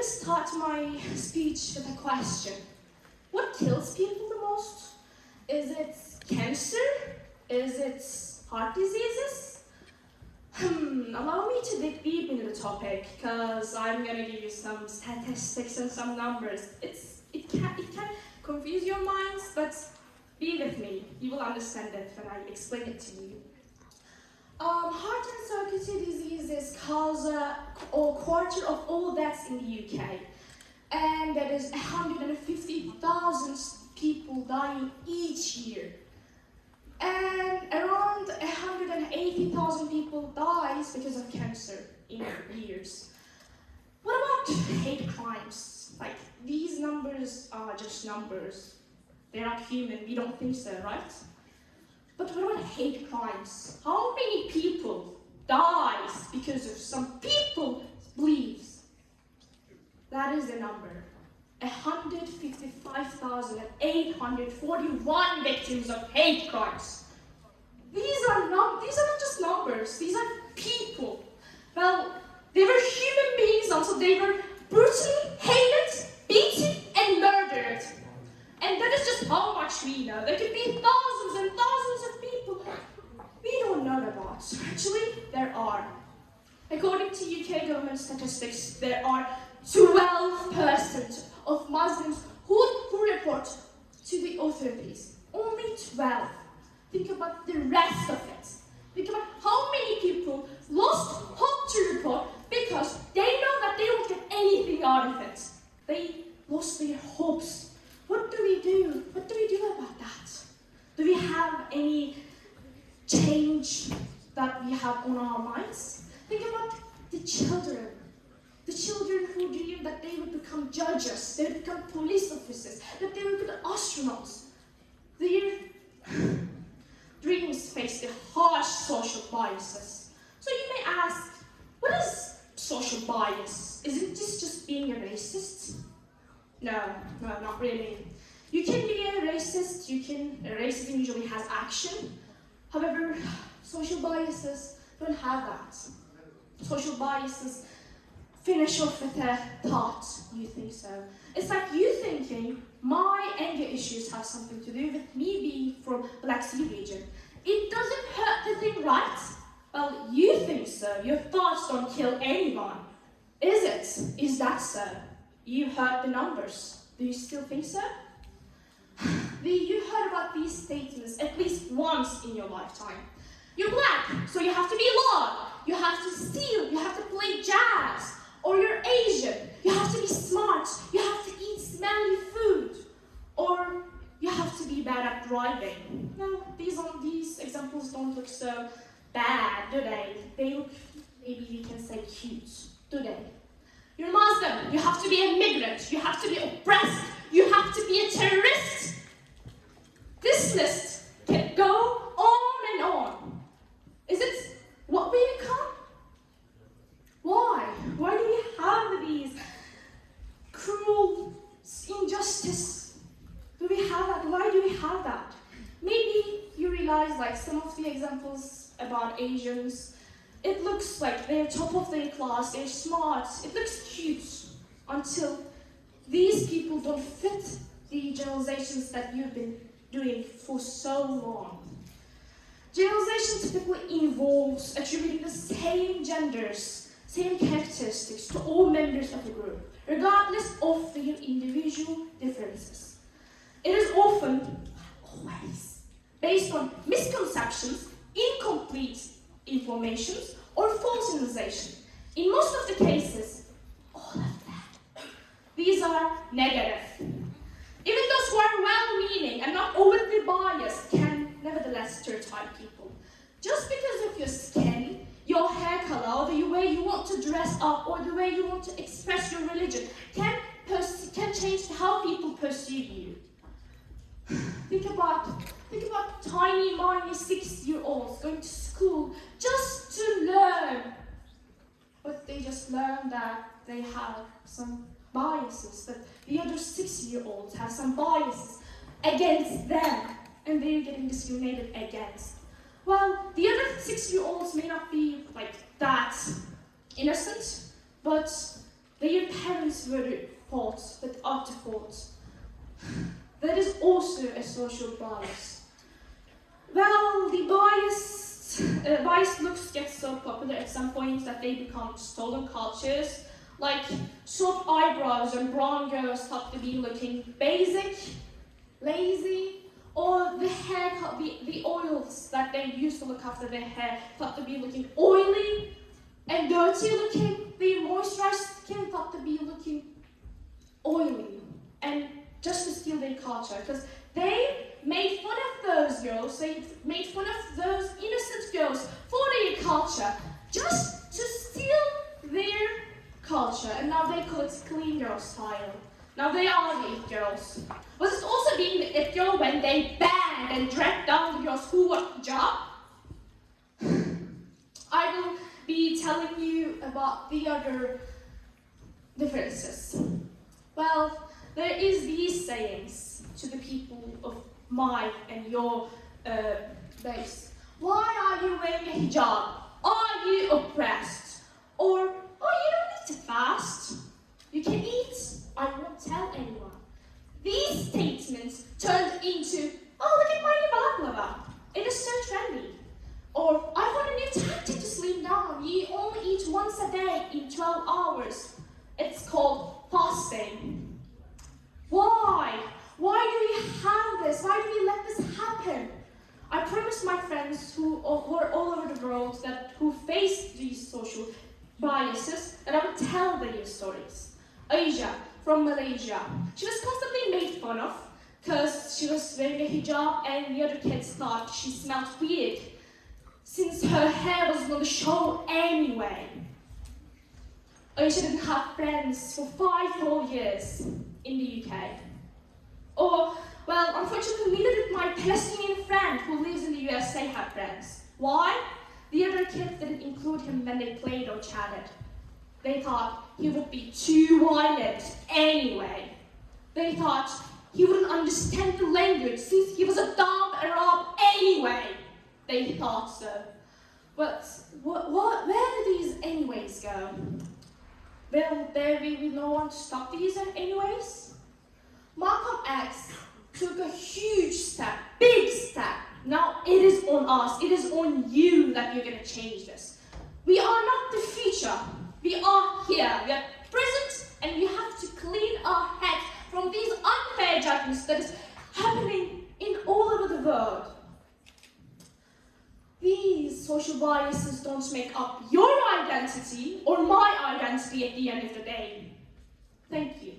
to start my speech with a question. What kills people the most? Is it cancer? Is it heart diseases? Allow me to dig deep into the topic, because I'm going to give you some statistics and some numbers. It can confuse your minds, but be with me. You will understand it when I explain it to you. Heart and circulatory diseases cause a quarter of all deaths in the UK. And there is 150,000 people dying each year. And around 180,000 people dies because of cancer in years. What about hate crimes? Like, these numbers are just numbers. They're not human, we don't think so, right? But what about hate crimes? How many people dies because of some people's beliefs? That is the number. 155,841 victims of hate crimes. These are not just numbers, these are people. Well, they were human beings until they were brutally hated, beaten, and murdered. And that is just how much we know. There could be thousands and thousands of people we don't know about. Actually, there are. According to UK government statistics, there are 12% of Muslims who report to the authorities. Only 12. Think about the rest of it. Think about how many people lost hope to report because they know that they won't get anything out of it. They lost their hopes. What do we do? What do we do about that? Do we have any change that we have on our minds? Think about the children. The children who dream that they would become judges, they would become police officers, that they would become astronauts. Their dreams face the harsh social biases. So you may ask, what is social bias? Isn't this just being a racist? No, not really. You can be a racist, racism usually has action. However, social biases don't have that. Social biases finish off with a thought, you think so. It's like you thinking, my anger issues have something to do with me being from Black Sea region. It doesn't hurt the thing, right? Well, you think so. Your thoughts don't kill anyone. Is it? Is that so? You heard the numbers. Do you still think so? You heard about these statements at least once in your lifetime. You're black, so you have to be loud. You have to steal. You have to play jazz. Or you're Asian. You have to be smart. You have to eat smelly food. Or you have to be bad at driving. No, these examples don't look so bad, do they? They look, maybe we can say cute, do they? You're Muslim, you have to be a migrant, you have to be oppressed, you have to be a terrorist. This list can go on and on. Is it what we become? Why? Why do we have these cruel injustice? Do we have that? Why do we have that? Maybe you realize, like, some of the examples about Asians, it looks like they're top of their class, they're smart, it looks cute, until these people don't fit the generalizations that you've been doing for so long. Generalization typically involves attributing the same genders, same characteristics to all members of the group, regardless of their individual differences. It is often, always, based on misconceptions, incomplete information, or false generalization. In most of the cases, all of them, these are negative. Even those who are well-meaning and not overtly biased can nevertheless stereotype people. Just because of your skin, your hair color, or the way you want to dress up, or the way you want to express your religion can change how people perceive you. Think about tiny, minor 6-year-olds going to school just to learn. But they just learn that they have some biases, that the other 6-year-olds have some biases against them, and they're getting discriminated against. Well, the other 6-year-olds may not be like that innocent, but their parents were taught with articles. That is also a social bias. Well, the biased looks get so popular at some point that they become stolen cultures, like soft eyebrows and brown girls thought to be looking basic, lazy, or the oils that they use to look after their hair thought to be looking oily and dirty looking. The moisturized skin thought to be looking oily, and just to steal their culture, because they made fun of those girls, they made fun of those innocent girls for their culture, just to steal their culture, and now they call it clean girl style. Now they are the it girls. Was it also being the it girl when they banned and dragged down the girls who wore hijab? I will be telling you about the other differences. Well, there is these sayings to the people of my and your base. Why are you wearing a hijab? Are you oppressed? Or, oh, you don't need to fast. You can eat. I won't tell anyone. These statements turned into, oh, look at my new baklava. It is so trendy. Or, I want a new tactic to slim down. You only eat once a day in 12 hours. It's called fasting. Why? Why do we have this? Why do we let this happen? I promised my friends who were all over the world who faced these social biases that I would tell their stories. Asia from Malaysia. She was constantly made fun of because she was wearing a hijab and the other kids thought she smelled weird since her hair was on the show anyway. Aisha didn't have friends for 5 whole years in the UK. Or, well, unfortunately, neither did my Palestinian friend who lives in the USA have friends. Why? The other kids didn't include him when they played or chatted. They thought he would be too violent anyway. They thought he wouldn't understand the language since he was a dumb Arab anyway. They thought so. But where do these anyways go? Will there be no one to stop these anyways? Malcolm X took a huge step, big step. Now it is on us, it is on you that you're going to change this. We are not the future, we are here, we are present, and we have to clean our heads from these unfair judgments that is happening in all over the world. These social biases don't make up your identity or my identity at the end of the day. Thank you.